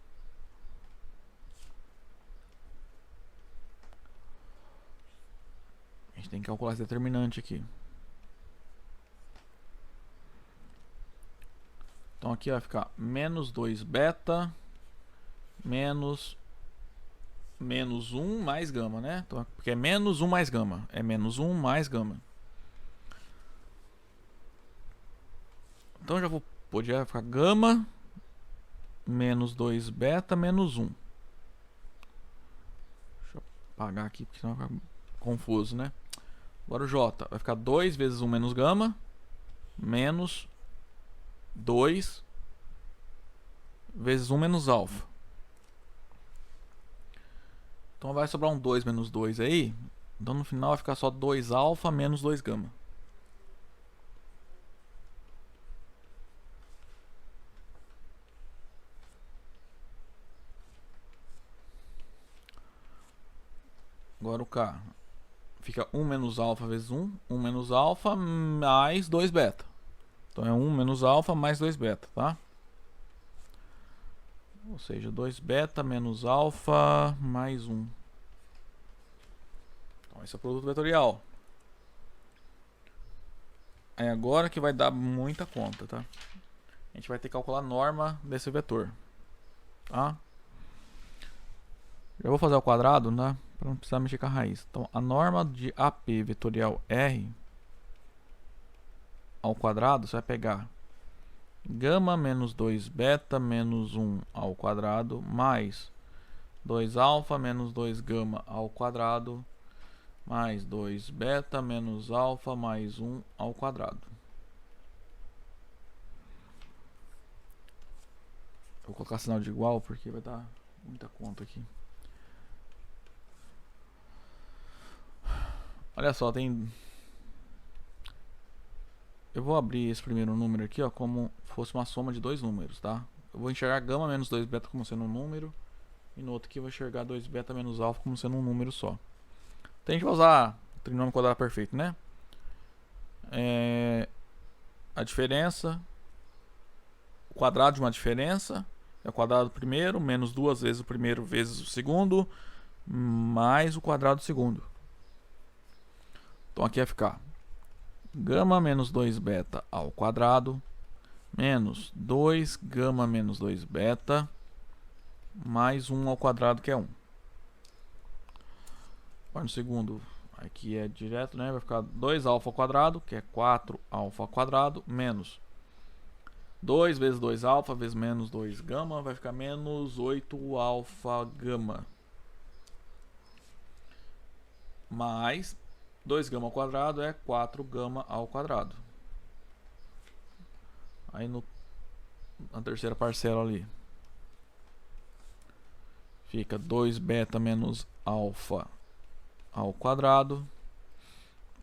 A gente tem que calcular esse determinante aqui. Então aqui vai ficar menos 2 beta, menos 1 mais gama, né? Então, porque é menos 1 mais gama. É menos 1 mais gama. Então já vou poder ficar gama menos 2 beta menos 1. Deixa eu apagar aqui porque senão vai ficar confuso, né? Agora o J vai ficar 2 vezes 1 menos gama menos 2 vezes 1 menos alfa. Então vai sobrar um 2 menos 2 aí. Então no final vai ficar só 2 alfa menos 2 gama. Agora o K fica 1 menos alfa vezes 1. 1 menos alfa mais 2 beta. Então é 1 menos alfa mais 2 beta, tá? Ou seja, 2 beta menos alfa mais 1. Então esse é o produto vetorial. É agora que vai dar muita conta, tá? A gente vai ter que calcular a norma desse vetor, tá? Eu vou fazer ao quadrado, né? Para não precisar mexer com a raiz. Então a norma de AP vetorial R ao quadrado, você vai pegar gama menos 2 beta menos 1 ao quadrado mais 2 alfa menos 2 gama ao quadrado mais 2 beta menos alfa mais 1 ao quadrado. Vou colocar sinal de igual porque vai dar muita conta aqui. Olha só, tem... Eu vou abrir esse primeiro número aqui, ó, como fosse uma soma de dois números, tá? Eu vou enxergar gama menos 2 beta como sendo um número. E no outro aqui eu vou enxergar 2 beta menos alfa como sendo um número só. Então a gente vai usar trinômio quadrado perfeito, né? A diferença, o quadrado de uma diferença é o quadrado do primeiro, menos duas vezes o primeiro vezes o segundo, mais o quadrado do segundo. Então aqui vai ficar gama menos 2 beta ao quadrado, menos 2 gama menos 2 beta, mais 1 ao quadrado, que é 1. Agora no segundo, aqui é direto, né? Vai ficar 2 alfa ao quadrado, que é 4 alfa ao quadrado, menos 2 vezes 2 alfa, vezes menos 2 gama, vai ficar menos 8 alfa gama. Mais 2 gama ao quadrado é 4 gama ao quadrado. Aí na terceira parcela ali fica 2 beta menos alfa ao quadrado,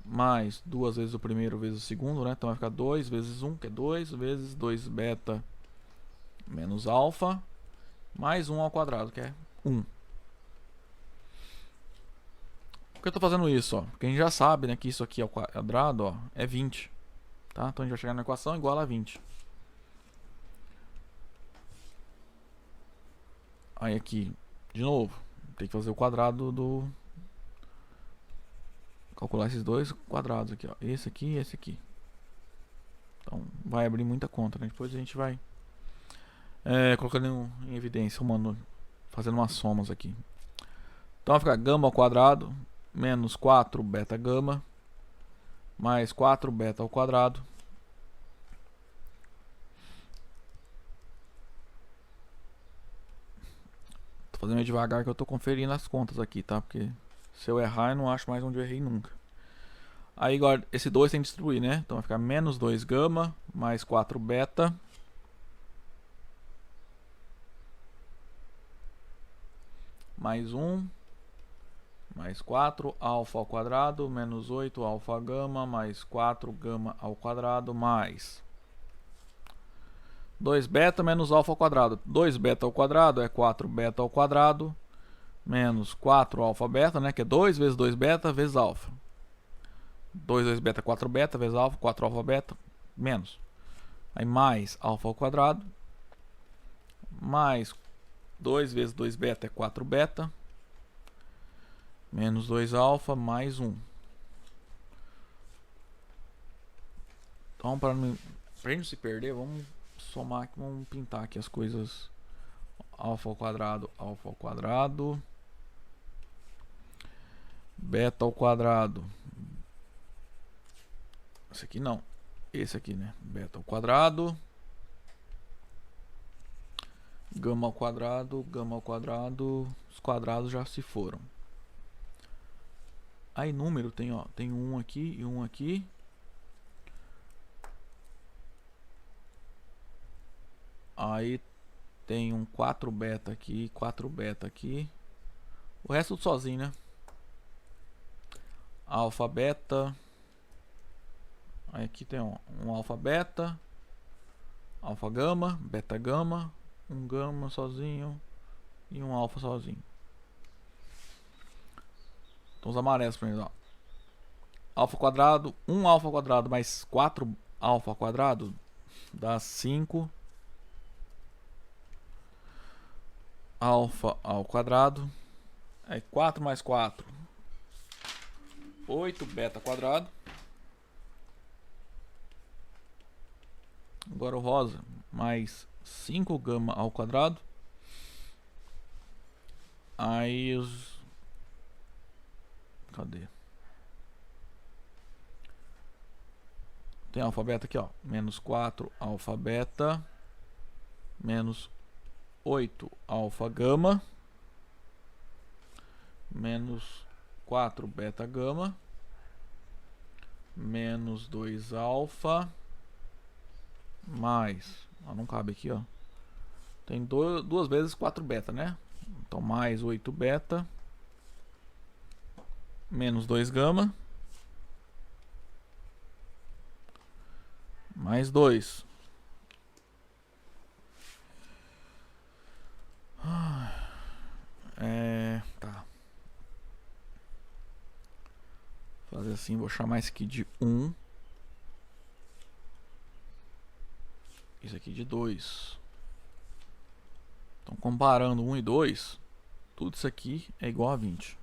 mais duas vezes o primeiro vezes o segundo, né? Então vai ficar 2 vezes 1, que é 2, vezes 2 beta menos alfa, mais 1 ao quadrado, que é 1. Por que eu tô fazendo isso, ó? Porque a gente já sabe, né, que isso aqui ao quadrado, ó, é 20. Tá? Então a gente vai chegar na equação igual a 20. Aí aqui, de novo, tem que fazer o quadrado do... Calcular esses dois quadrados aqui, ó. Esse aqui e esse aqui. Então vai abrir muita conta, né? Depois a gente vai colocando em evidência, fazendo umas somas aqui. Então vai ficar gama ao quadrado menos 4 beta gama mais 4 beta ao quadrado tô fazendo meio devagar que eu tô conferindo as contas aqui, tá? Porque se eu errar eu não acho mais onde eu errei nunca. Aí agora esse 2 tem que distribuir, né? Então vai ficar menos 2 gama mais 4 beta mais 1 mais 4 alfa ao quadrado menos 8 alfa gama mais 4 gama ao quadrado mais 2 beta menos alfa ao quadrado. 2 beta ao quadrado é 4 beta ao quadrado menos 4 alfa beta, né? Que é 2 vezes 2 beta vezes alfa. 2 vezes beta, 4 beta vezes alfa, 4 alfa beta, menos. Aí mais alfa ao quadrado, mais 2 vezes 2 beta é 4 beta, menos 2 alfa, mais 1. Então, para a gente não se perder, vamos somar aqui, vamos pintar aqui as coisas. Alfa ao quadrado, beta ao quadrado. Esse aqui não, esse aqui, né? Beta ao quadrado, gama ao quadrado, os quadrados já se foram. Aí número tem, ó, tem um aqui e um aqui. Aí tem um 4 beta aqui, 4 beta aqui. O resto tudo sozinho, né? Alfa beta. Aí aqui tem um alfa beta, alfa gama, beta gama, um gama sozinho e um alfa sozinho. Então os amarelos para mim, ó. Alfa quadrado, 1 alfa quadrado mais 4 alfa quadrado dá 5 alfa ao quadrado. Aí 4 mais 4, 8 beta quadrado. Agora o rosa, mais 5 gama ao quadrado. Aí os... Cadê? Tem alfa beta aqui, ó. Menos 4 alfa beta. Menos 8 alfa gama. Menos 4 beta gama menos 2 alfa mais, não cabe aqui, ó, tem duas vezes 4 beta, né? Então mais 8 beta menos 2 gama mais 2. Tá. Vou fazer assim, vou chamar isso aqui de 1. Isso aqui de 2. Então, comparando 1 e 2, tudo isso aqui é igual a 20.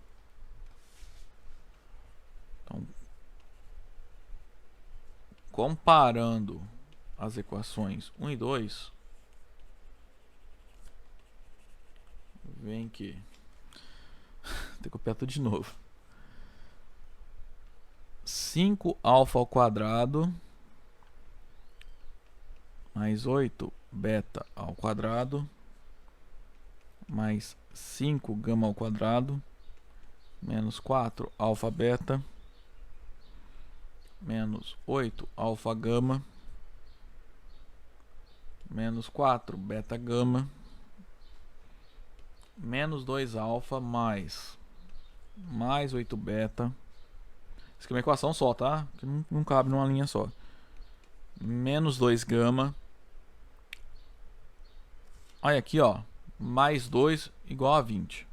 Então, comparando as equações 1 e 2, vem que tem que copiar tudo de novo. 5 alfa ao quadrado mais 8 beta ao quadrado mais 5 gama ao quadrado menos 4 alfa beta menos 8 alfa gama menos 4 beta gama menos 2 alfa mais 8 beta. Isso aqui é uma equação só, tá? Que não cabe numa linha só. Menos 2 gama. Olha aqui, ó. Mais 2 igual a 20.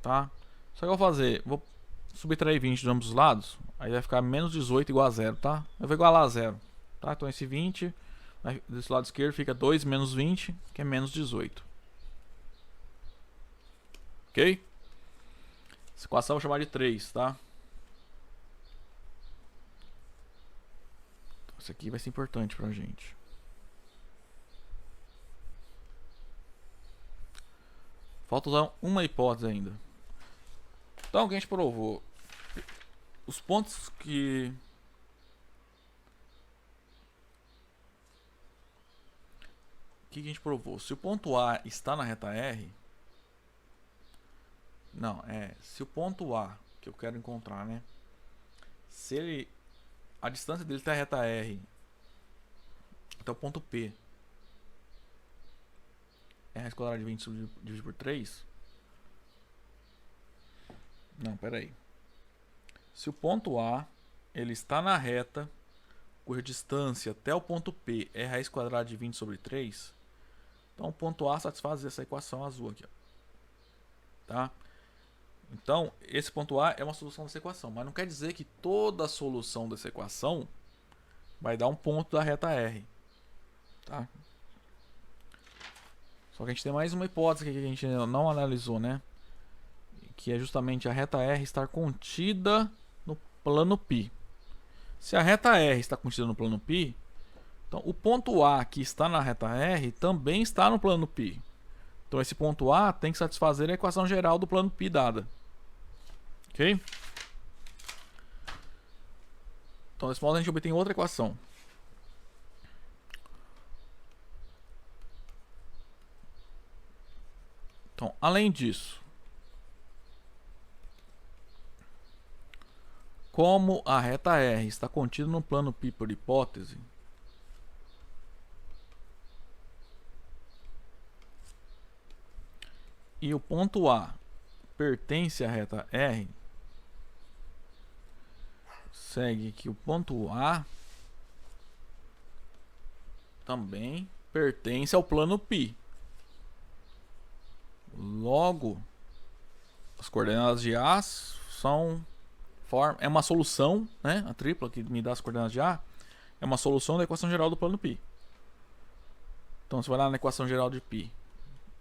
Tá? Só que eu vou fazer... Vou subtrair 20 de ambos os lados. Aí vai ficar menos 18 igual a 0, tá? Eu vou igualar a 0. Tá? Então esse 20... Desse lado esquerdo fica 2 menos 20, que é menos 18. Ok? Essa equação eu vou chamar de 3, tá? Isso aqui vai ser importante pra gente. Falta usar uma hipótese ainda. Então, o que a gente provou? Os pontos que... O que a gente provou? Se o ponto A está na reta R... Não, se o ponto A que eu quero encontrar, né? Se ele... A distância dele está a reta R até o ponto P é raiz quadrada de 20 dividido por 3. Não, pera aí. Se o ponto A ele está na reta cuja distância até o ponto P é raiz quadrada de 20 sobre 3, então o ponto A satisfaz essa equação azul aqui, ó. Tá? Então, esse ponto A é uma solução dessa equação, mas não quer dizer que toda a solução dessa equação vai dar um ponto da reta R. Tá? Só que a gente tem mais uma hipótese que a gente não analisou, né? Que é justamente a reta R estar contida no plano π. Se a reta R está contida no plano π, então o ponto A que está na reta R também está no plano π. Então esse ponto A tem que satisfazer a equação geral do plano π dada. Ok? Então desse modo a gente obtém outra equação. Então, além disso, como a reta R está contida no plano π por hipótese, e o ponto A pertence à reta R, segue que o ponto A também pertence ao plano π. Logo, as coordenadas de A é uma solução, né? A tripla que me dá as coordenadas de A é uma solução da equação geral do plano π. Então, você vai lá na equação geral de π,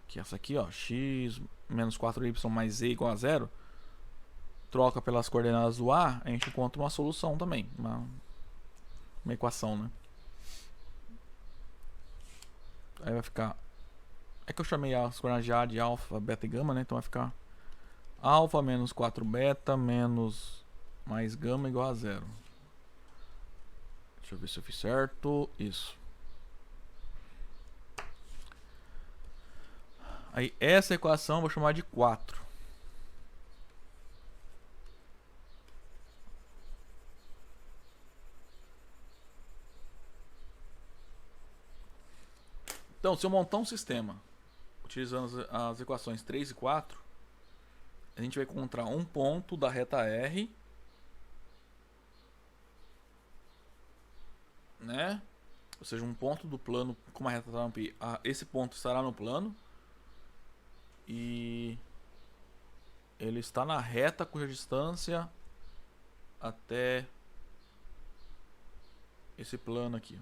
que é essa aqui, ó, x menos 4y mais z igual a 0, troca pelas coordenadas do A, a gente encontra uma solução também, uma equação, né? Aí vai ficar... É que eu chamei as coordenadas de A de alfa, beta e gama, né? Então vai ficar alfa menos 4 beta menos mais gama igual a 0. Deixa eu ver se eu fiz certo. Isso. Aí essa equação eu vou chamar de 4. Então, se eu montar um sistema utilizando as equações 3 e 4, a gente vai encontrar um ponto da reta R, né? Ou seja, um ponto do plano, como a reta está no pi, esse ponto estará no plano e ele está na reta cuja distância até esse plano aqui.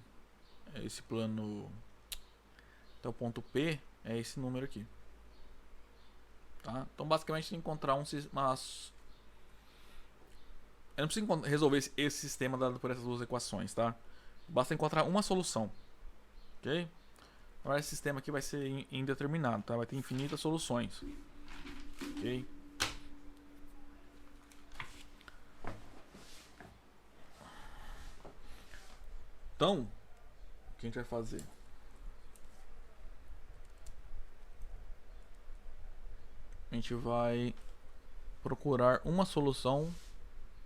Esse plano até o ponto P é esse número aqui. Tá? Então basicamente tem que encontrar eu não preciso resolver esse sistema dado por essas duas equações, tá? Basta encontrar uma solução. Ok? Agora esse sistema aqui vai ser indeterminado, tá? Vai ter infinitas soluções. Ok? Então, o que a gente vai fazer? A gente vai procurar uma solução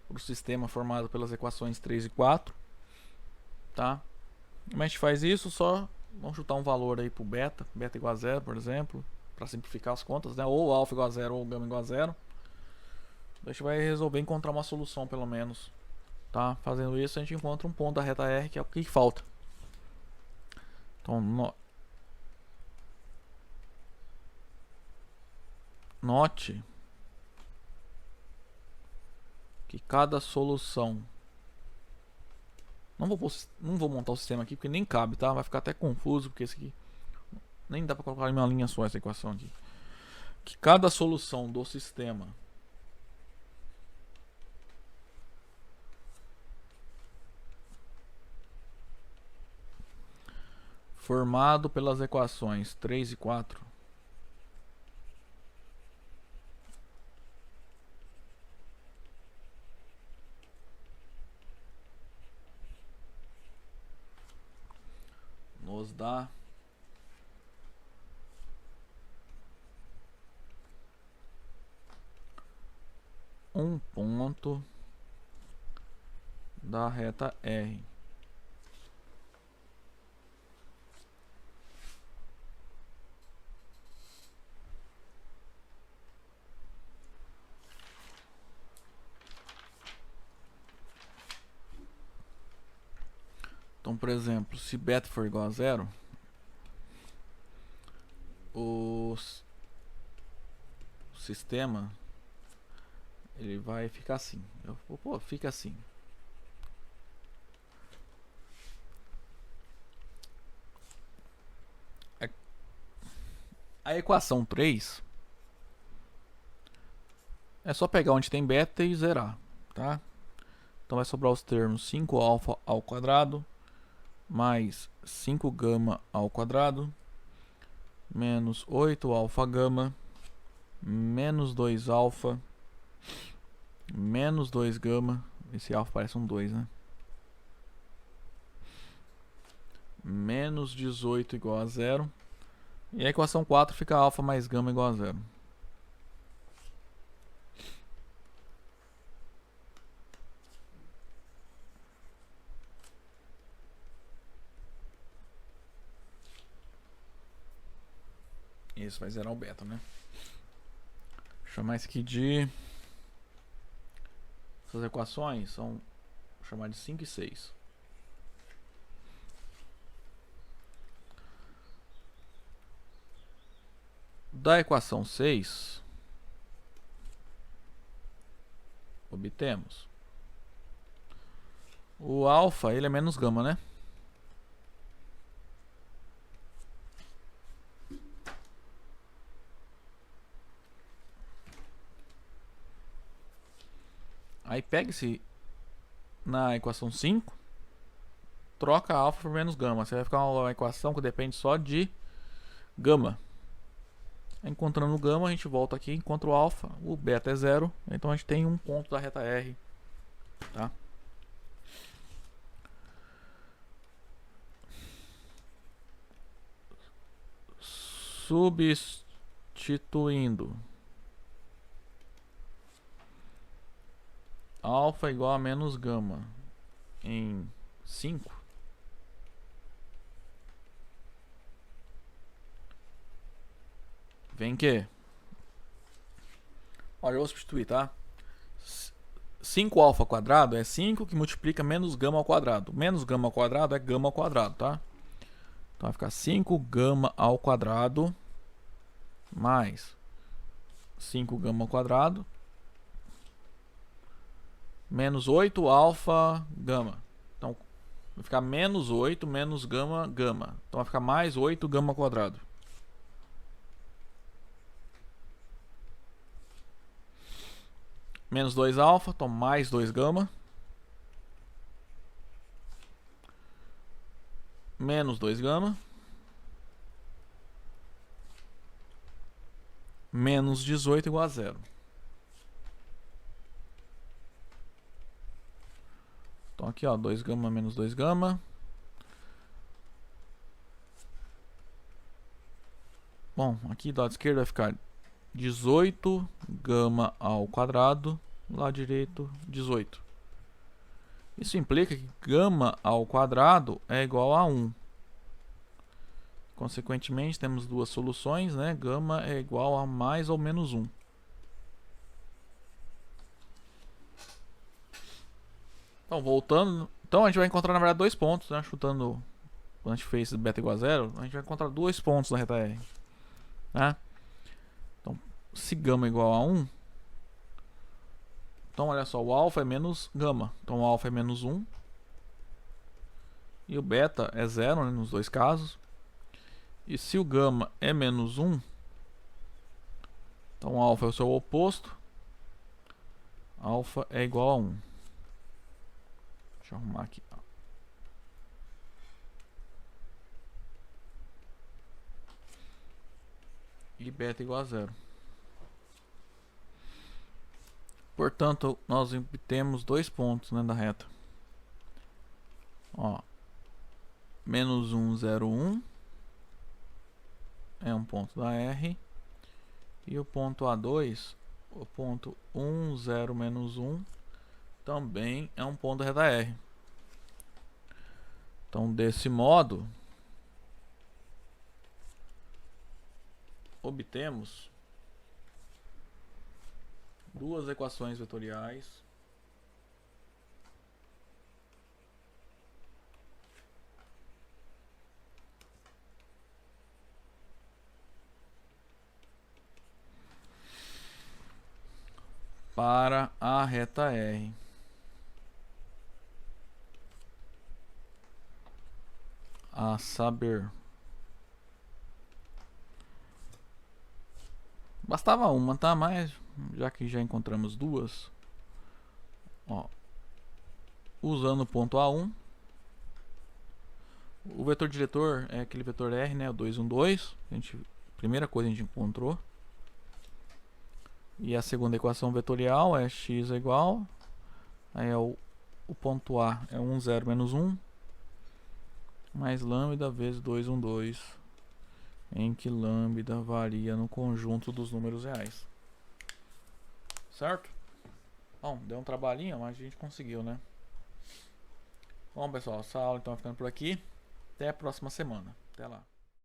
para o sistema formado pelas equações 3 e 4, tá? Como a gente faz isso? Só vamos chutar um valor aí para o beta igual a 0, por exemplo, para simplificar as contas, né? Ou alfa igual a 0 ou gama igual a 0. A gente vai resolver encontrar uma solução pelo menos, tá? Fazendo isso a gente encontra um ponto da reta R, que é o que falta. Então, note que cada solução, não vou montar o sistema aqui porque nem cabe, tá? Vai ficar até confuso porque esse aqui nem dá para colocar em uma linha só essa equação aqui. Que cada solução do sistema formado pelas equações 3 e 4 nos dá um ponto da reta R. Então, por exemplo, se beta for igual a 0, o sistema ele vai ficar assim. Fica assim. A equação 3 é só pegar onde tem beta e zerar, tá? Então vai sobrar os termos 5 alfa ao quadrado mais 5 gama ao quadrado menos 8 alfa gama menos 2 alfa menos 2 gama. Esse alfa parece um 2, né? Menos 18 igual a 0. E a equação 4 fica alfa mais gama igual a 0. Isso vai zerar o beta, né? Vou chamar isso aqui de... Essas equações são... Vou chamar de 5 e 6. Da equação 6, obtemos o alfa, ele é menos gama, né? Aí pega-se na equação 5, troca alfa por menos gama. Você vai ficar uma equação que depende só de gama. Encontrando o gama, a gente volta aqui, encontra o alfa, o beta é 0, então a gente tem um ponto da reta R, tá? Substituindo alfa igual a menos gama em 5, vem que... Olha, eu vou substituir, tá? 5 alfa quadrado é 5 que multiplica menos gama ao quadrado. Menos gama ao quadrado é gama ao quadrado, tá? Então vai ficar 5 gama ao quadrado mais 5 gama ao quadrado menos 8 alfa gama. Então vai ficar menos 8 menos gama gama. Então vai ficar mais 8 gama ao quadrado. Menos 2 alfa, então mais 2 gama. Menos 2 gama. Menos 18 igual a 0. Então aqui, ó, 2 gama menos 2 gama. Bom, aqui do lado esquerdo vai ficar 18 gama ao quadrado, lado direito 18. Isso implica que gama ao quadrado é igual a 1. Consequentemente, temos duas soluções, né? Gama é igual a mais ou menos 1. Então, voltando... Então, a gente vai encontrar, na verdade, dois pontos, né? Chutando... Quando a gente fez beta igual a 0, a gente vai encontrar dois pontos na reta R. Né? Então, se gama é igual a 1... Então, olha só, o alfa é menos gama. Então, o alfa é menos 1. E o beta é 0, né, nos dois casos. E se o gama é menos 1, então o alfa é o seu oposto. Alfa é igual a 1. Deixa eu arrumar aqui. E beta igual a 0. Portanto, nós obtemos dois pontos, né, da reta. Ó, menos 1, 0, 1 é um ponto da R. E o ponto A2, o ponto 1, 0, menos 1, também é um ponto da reta R. Então, desse modo, obtemos duas equações vetoriais para a reta R. A saber, bastava uma, tá? Mas já que já encontramos duas, ó, usando o ponto A1, o vetor diretor é aquele vetor R, né? O 2, 1, 2. Primeira coisa que a gente encontrou. E a segunda equação vetorial é x é igual. Aí é o ponto A é 1, 0, menos 1. Mais lambda vezes 2, 1, 2. Em que lambda varia no conjunto dos números reais. Certo? Bom, deu um trabalhinho, mas a gente conseguiu, né? Bom, pessoal, essa aula então vai ficando por aqui. Até a próxima semana. Até lá.